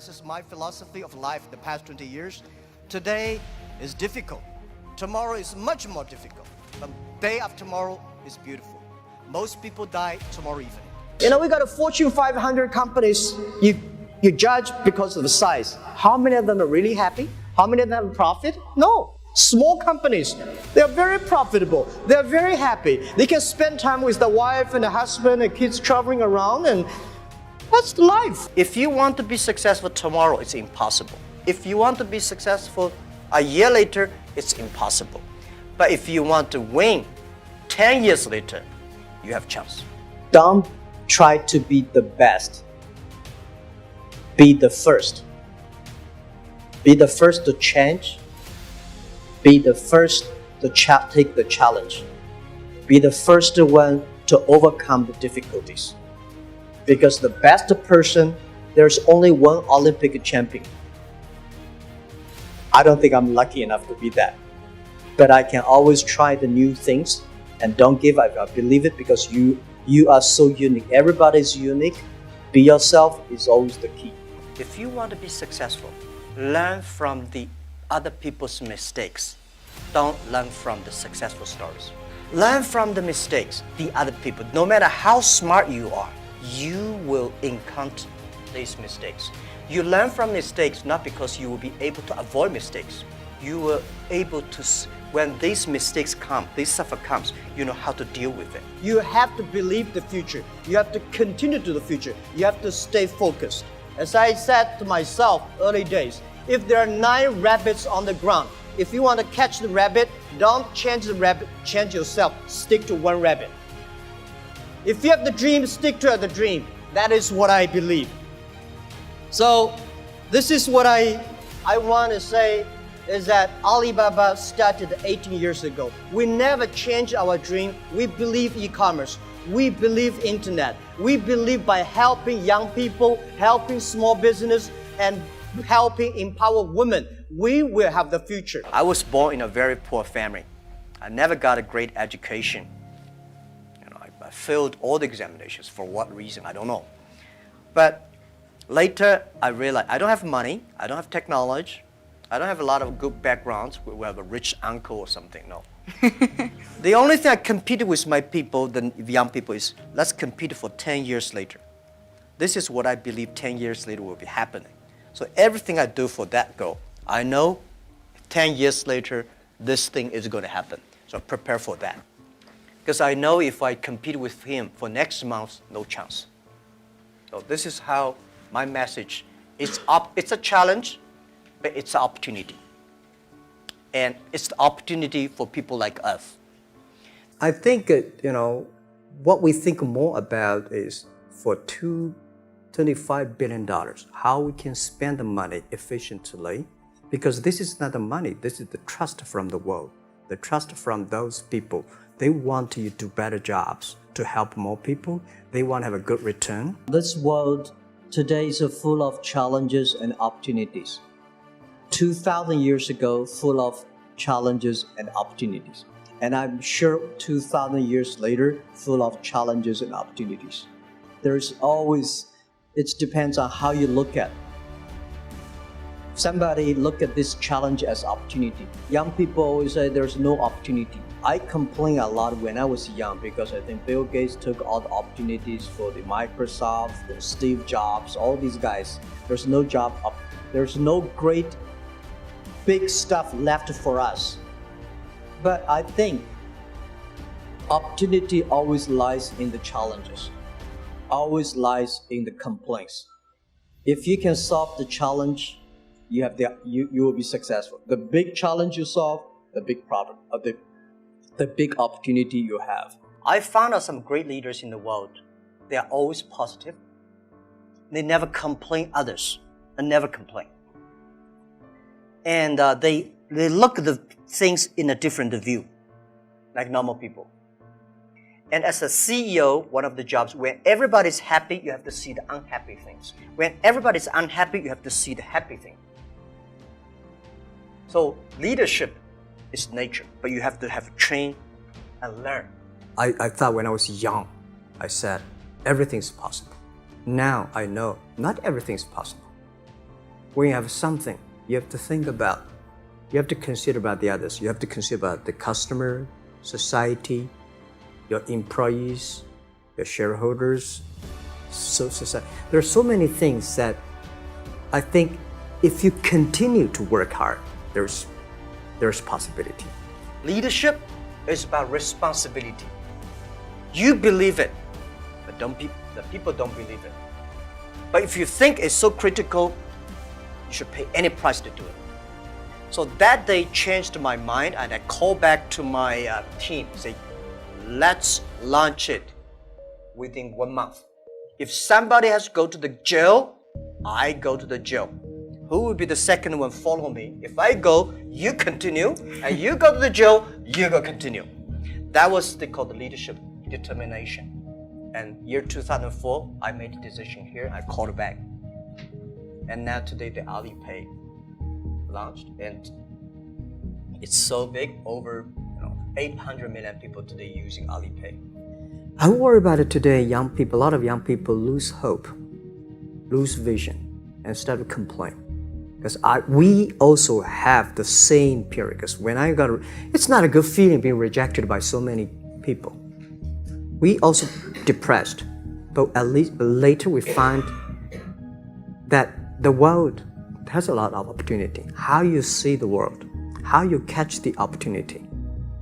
this is my philosophy of life the past 20 years. Today is difficult. Tomorrow is much more difficult. But day after tomorrow is beautiful. Most people die tomorrow evening. You know, we got a Fortune 500 companies. You judge because of the size. How many of them are really happy? How many of them have profit? No. Small companies, they're very profitable. They're very happy. They can spend time with the wife and the husband and kids traveling around, and that's life. If you want to be successful tomorrow, it's impossible. If you want to be successful a year later, it's impossible. But if you want to win 10 years later, you have a chance. Don't try to be the best. Be the first. Be the first to change. Be the first to take the challenge. Be the first one to overcome the difficulties. Because the best person, there's only one Olympic champion. I don't think I'm lucky enough to be that. But I can always try the new things and don't give up. I believe it because you are so unique. Everybody's unique. Be yourself is always the key. If you want to be successful, learn from the other people's mistakes. Don't learn from the successful stories. Learn from the mistakes, the other people. No matter how smart you are, you will encounter these mistakes. You learn from mistakes not because you will be able to avoid mistakes. You will able to, when these mistakes come, this suffer comes, you know how to deal with it. You have to believe the future. You have to continue to the future. You have to stay focused. As I said to myself early days, if there are 9 rabbits on the ground, if you want to catch the rabbit, don't change the rabbit, change yourself. Stick to one rabbit. If you have the dream, stick to the dream. That is what I believe. So this is what I want to say is that Alibaba started 18 years ago. We never changed our dream. We believe e-commerce. We believe internet. We believe by helping young people, helping small business, and helping empower women, we will have the future. I was born in a very poor family. I never got a great education. You know, I failed all the examinations. For what reason? I don't know. But later, I realized I don't have money. I don't have technology. I don't have a lot of good backgrounds. We have a rich uncle or something. No. The only thing I competed with my people, the young people, is let's compete for 10 years later. This is what I believe 10 years later will be happening. So everything I do for that goal, I know 10 years later, this thing is going to happen. So prepare for that. Because I know if I compete with him for next month, no chance. So this is how my message is. It's a challenge, but it's an opportunity. And it's the opportunity for people like us. I think, what we think more about is for $25 billion, how we can spend the money efficiently. Because this is not the money, this is the trust from the world, the trust from those people. They want you to do better jobs to help more people. They want to have a good return. This world today is full of challenges and opportunities. 2,000 years ago, full of challenges and opportunities. And I'm sure 2,000 years later, full of challenges and opportunities. There's always, it depends on how you look at it. Somebody look at this challenge as opportunity. Young people always say there's no opportunity. I complain a lot when I was young because I think Bill Gates took all the opportunities for the Microsoft, the Steve Jobs, all these guys. There's no job, there's no great big stuff left for us. But I think opportunity always lies in the challenges, always lies in the complaints. If you can solve the challenge, you will be successful. The big challenge you solve, the big problem, the big opportunity you have. I found out some great leaders in the world. They are always positive. They never complain others, and never complain. And they look at the things in a different view, like normal people. And as a CEO, one of the jobs, when everybody's happy, you have to see the unhappy things. When everybody's unhappy, you have to see the happy thing. So leadership is nature, but you have to train and learn. I thought when I was young, I said, everything's possible. Now I know not everything's possible. when you have something, you have to think about, you have to consider about the others. You have to consider about the customer, society, your employees, your shareholders, society. There are so many things that I think if you continue to work hard, there's possibility. Leadership is about responsibility. You believe it, but the people don't believe it. But if you think it's so critical, you should pay any price to do it. So that day changed my mind, and I called back to my team, say, let's launch it within 1 month. If somebody has to go to the jail, I go to the jail. Who will be the second one follow me? If I go, you continue, and you go to the jail, you go continue. That was they call the leadership determination. And year 2004, I made a decision here. I called it back. And now today the Alipay launched, and it's so big, over 800 million people today using Alipay. I worry about it today. Young people, a lot of young people lose hope, lose vision, and start to complain. Because we also have the same period. Because when it's not a good feeling being rejected by so many people. We also depressed, but at least later we find that the world has a lot of opportunity. How you see the world, how you catch the opportunity.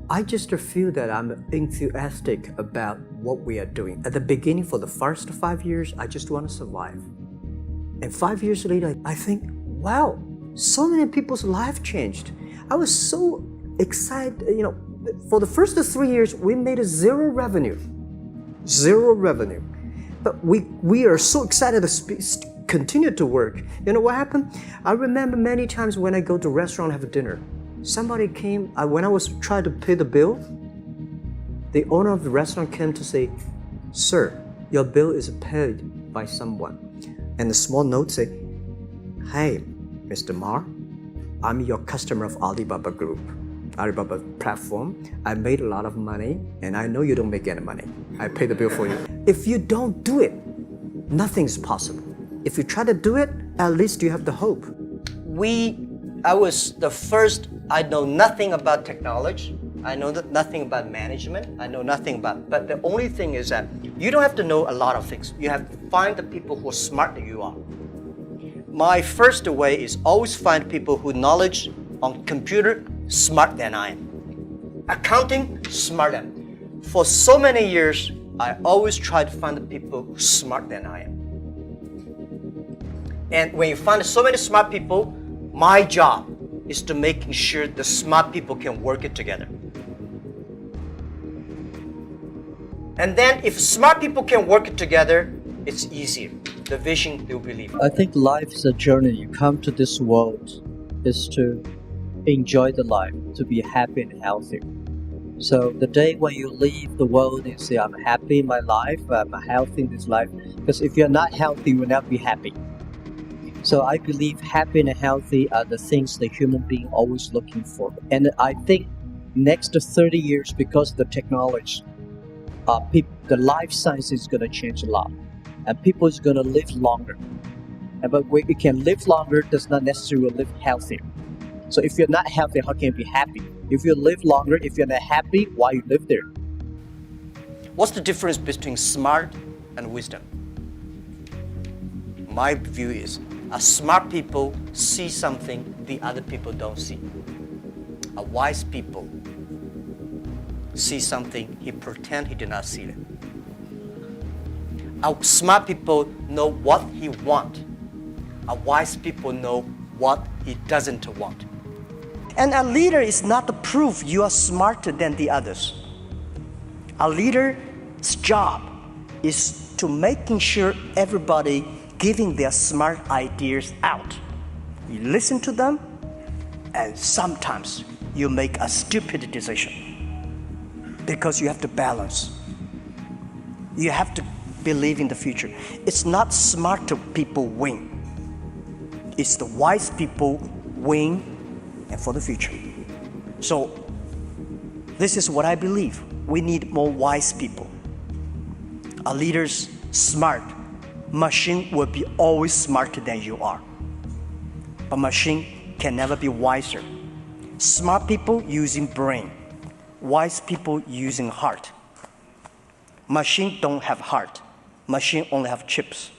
I just feel that I'm enthusiastic about what we are doing. At the beginning, for the first 5 years, I just want to survive. And 5 years later, I think, wow, so many people's life changed. I was so excited. For the first 3 years, we made zero revenue. But we are so excited to continue to work. You know what happened? I remember many times when I go to a restaurant and have dinner, somebody came, when I was trying to pay the bill, the owner of the restaurant came to say, "Sir, your bill is paid by someone." And the small note said, "Hey, Mr. Ma, I'm your customer of Alibaba Group, Alibaba platform. I made a lot of money, and I know you don't make any money. I pay the bill for you." If you don't do it, nothing's possible. If you try to do it, at least you have the hope. I was the first. I know nothing about technology. I know nothing about management. I know nothing about. But the only thing is that you don't have to know a lot of things. You have to find the people who are smart than you are. My first way is always find people who knowledge on computer smart than I am. Accounting smart than. For so many years, I always try to find the people who are smart than I am. And when you find so many smart people, my job is to making sure the smart people can work it together. And then if smart people can work it together, it's easier. The vision they'll believe. I think life is a journey. You come to this world is to enjoy the life, to be happy and healthy. So the day when you leave the world and say, I'm happy in my life, I'm healthy in this life, because if you're not healthy, you will not be happy. So I believe happy and healthy are the things the human being always looking for. And I think next 30 years, because of the technology, the life science is going to change a lot. And people is going to live longer. But when you can live longer, does not necessarily live healthier. So if you're not healthy, how can you be happy? If you live longer, if you're not happy, why you live there? What's the difference between smart and wisdom? My view is, smart people see something the other people don't see. A wise people see something, he pretend he did not see it. A smart people know what he want. A wise people know what he doesn't want. And a leader is not the proof you are smarter than the others. A leader's job is to making sure everybody giving their smart ideas out. You listen to them, and sometimes you make a stupid decision because you have to balance. You have to believe in the future. It's not smart people win. It's the wise people win and for the future. So this is what I believe. We need more wise people. A leader's smart. Machine will be always smarter than you are. but machine can never be wiser. Smart people using brain, wise people using heart. Machine don't have heart. Machine only have chips.